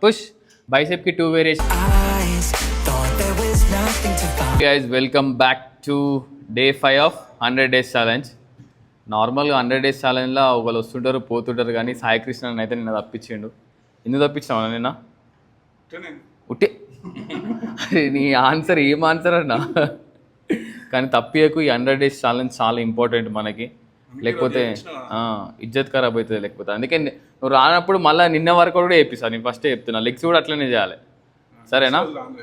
Push. Bicep కి 2 variation. Guys welcome back to day 5 of 100 days challenge. నార్మల్గా 100 days ఛాలెంజ్లో ఒకళ్ళు వస్తుంటారు పోతుంటారు, కానీ సాయి కృష్ణ అయితే నిన్న తప్పించిండు. ఎందుకు తప్పించావు నిన్న? ఉట్టే నీ ఆన్సర్ ఏం ఆన్సర్ అన్నా? కానీ తప్పియకు. ఈ 100 days ఛాలెంజ్ చాలా ఇంపార్టెంట్ మనకి, లేకపోతే ఇజ్జత్ ఖరాబ్ అవుతుంది లేకపోతే. అందుకే నువ్వు రానప్పుడు మళ్ళీ నిన్న వర్కౌట్ కూడా చేపిస్తాను. నేను ఫస్టే చెప్తున్నా, లెగ్స్ కూడా అట్లనే చేయాలి, సరేనా?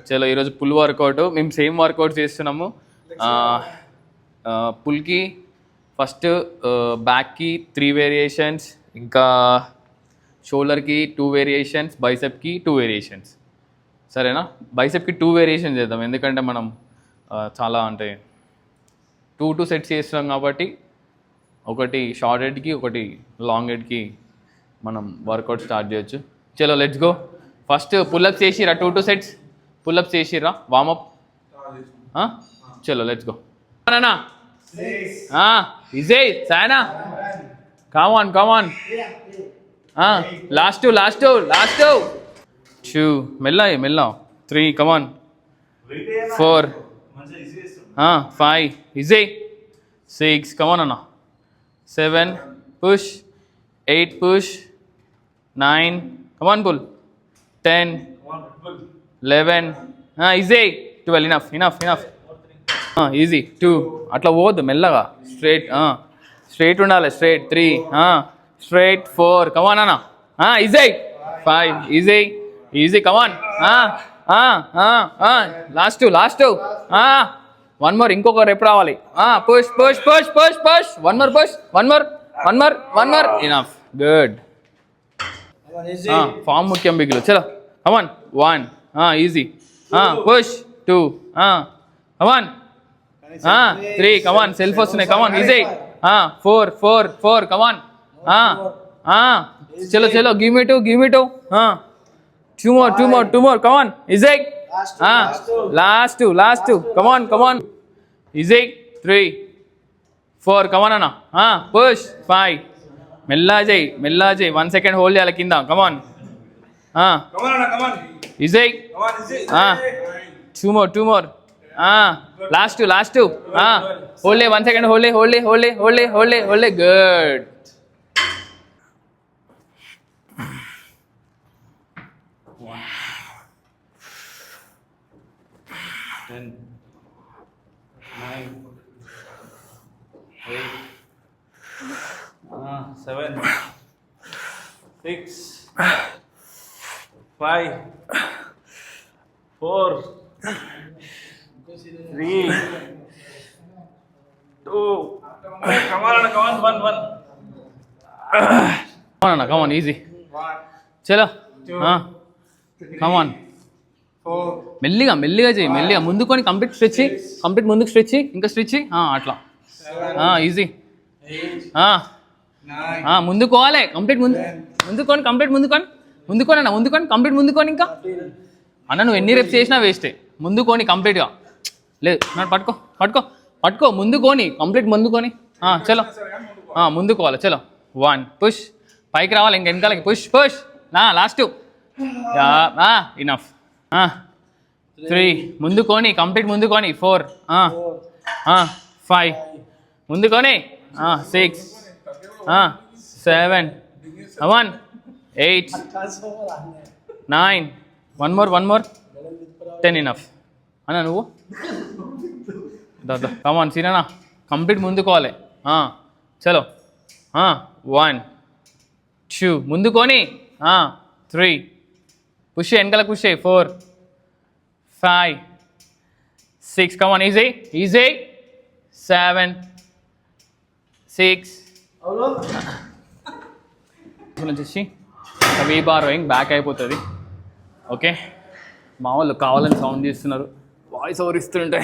చలో ఈరోజు పుల్ వర్కౌట్. మేము సేమ్ వర్కౌట్ చేస్తున్నాము. పుల్కి ఫస్ట్ బ్యాక్కి 3 వేరియేషన్స్, ఇంకా షోల్డర్కి 2 వేరియేషన్స్, బైసెప్కి 2 వేరియేషన్స్, సరేనా? బైసెప్కి 2 వేరియేషన్స్ చేద్దాం, ఎందుకంటే మనం చాలా అంటే 2 సెట్స్ చేస్తున్నాం కాబట్టి, ఒకటి షార్ట్ హెడ్కి ఒకటి లాంగ్ హెడ్కి మనం వర్కౌట్ స్టార్ట్ చేయొచ్చు. చలో లెట్స్ గో. ఫస్ట్ పుల్అప్స్ చేసిరా, 2 సెట్స్ పుల్అప్స్ చేసిరా, వామప్. చలో లెట్స్ గో. అన్నా easy Sayana, come on come on. Last 2 మెల్ల 3 కమాన్, 4 5 ఈజీ, 6 కమాన్ అన్న, 7 పుష్, 8 పుష్, 9 కమాన్ పుల్, 10 11 ఈజీ, 12 ఇనఫ్ ఈజీ, 2 అట్లా పోవద్దు, మెల్లగా స్ట్రైట్ ఉండాలి, స్ట్రైట్ 3 స్ట్రైట్ 4 కమాన్ అన్న, easy 5 easy come on. Last 1 more, ఇంకొక రెప్ రావాలి. Push 1 more enough, good. Form ముఖ్యం బిగ్లు. చలో come on, 1 easy, push 2 come on, 3 come on, సెల్ఫ్ వస్తున్నాయి కమాన్, ఈజీ, 4 కమాన్. చలో give me two, 2 more come on, easy. Last come on easy, 3 4 come on అన్న, పుష్ 5 మెల్లా చేయి 1 సెకండ్ హోల్డ్ చేయాలి కింద, కమాన్ easy. 2 more last hold 1 second, hold good. Ten, 9, 8, 7, 6, 5, 4, 3, 2. Come on, 1. Come on, easy. చలో కమాన్, మెల్లిగా చేయి, మెల్లిగా ముందుకొని కంప్లీట్ ముందుకు స్ట్రెచ్, ఇంకా స్ట్రెచ్, అట్లా ఈజీ. ముందుకోవాలి, కంప్లీట్ ముందుకొని కంప్లీట్ ముందుకొని. ఇంకా అన్న నువ్వు ఎన్ని రెప్స్ చేసినా వేస్టే. ముందుకొని కంప్లీట్గా లేదు, పట్టుకో ముందుకొని కంప్లీట్ ముందుకొని. చలో ముందుకోవాలి. చలో 1 పుష్, పైకి రావాలి, ఇంక వెనకాలకి push last enough. 3 ముందుకొని complete ముందుకొని, 4 5 ముందుకొని, 6 7 8 9 1 more 10 enough. అన్నా నువ్వు కమాన్ సీనా, కంప్లీట్ ముందుకోవాలి. చలో 1 2 ముందుకొని, 3 పుష్, వెనకాల పుష్ 4 5 6 కమాన్, ఈజీ 7 6 వచ్చేసి వీ బారోయింగ్ బ్యాక్ అయిపోతుంది. ఓకే, మా వాళ్ళు కావాలని సౌండ్ చేస్తున్నారు, వాయిస్ ఓవర్ ఇస్తుంటే.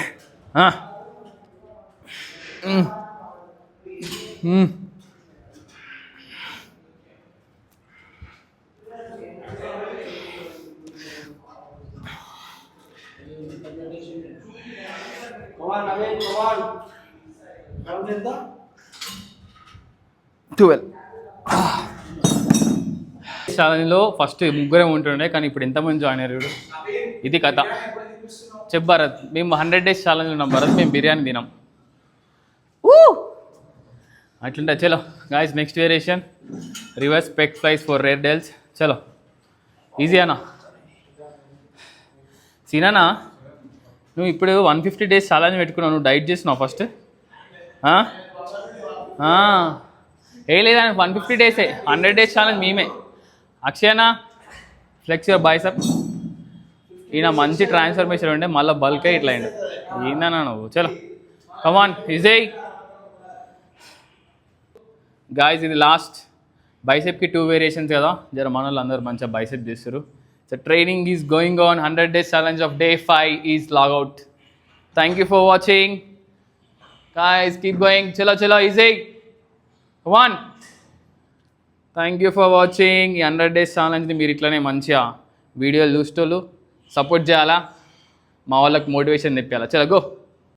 Come on. 12 ఛాలెంజ్లో ఫస్ట్ ముగ్గురే ఉంటుండే, కానీ ఇప్పుడు ఎంతమంది జాయిన్ అయ్యారు చూడు. ఇది కథ. చెప్పు భరత్, మేము 100 days ఛాలెంజ్ ఉన్నాం భరత్, మేము బిర్యానీ తినాం. అట్లుంటే చలో guys, next variation reverse pec flys for rear delts. చలో ఈజీ అన్నా. సీనానా, నువ్వు ఇప్పుడు 150 days ఛాలెంజ్ పెట్టుకున్నావు, నువ్వు డైట్ చేస్తున్నావు ఫస్ట్? ఏ లేదా 150 days, 100 days ఛాలెంజ్ మేమే. అక్షయనా ఫ్లెక్స్ యువర్ బైసెప్. ఈయన మంచి ట్రాన్స్ఫర్మేషన్ ఉండే, మళ్ళీ బల్కే ఇట్లా అయిండు. ఏందన్నా నువ్వు? చలో కమాన్ ఈజీ గాయస్. ఇది లాస్ట్ బైసెప్కి 2 వేరియేషన్స్ కదా, జర మన వాళ్ళు అందరూ మంచిగా బైసెప్ చేస్తారు. So training is going on. 100 days challenge of day 5 is logout. Thank you for watching guys, keep going. చలో చలో easy come on. Thank you for watching. ఈ 100 days ఛాలెంజ్ని మీరు ఇట్లనే మంచిగా వీడియోలు చూసేటోళ్ళు సపోర్ట్ చేయాలా, మా వాళ్ళకి మోటివేషన్ తెప్పించాలా. చలో గో.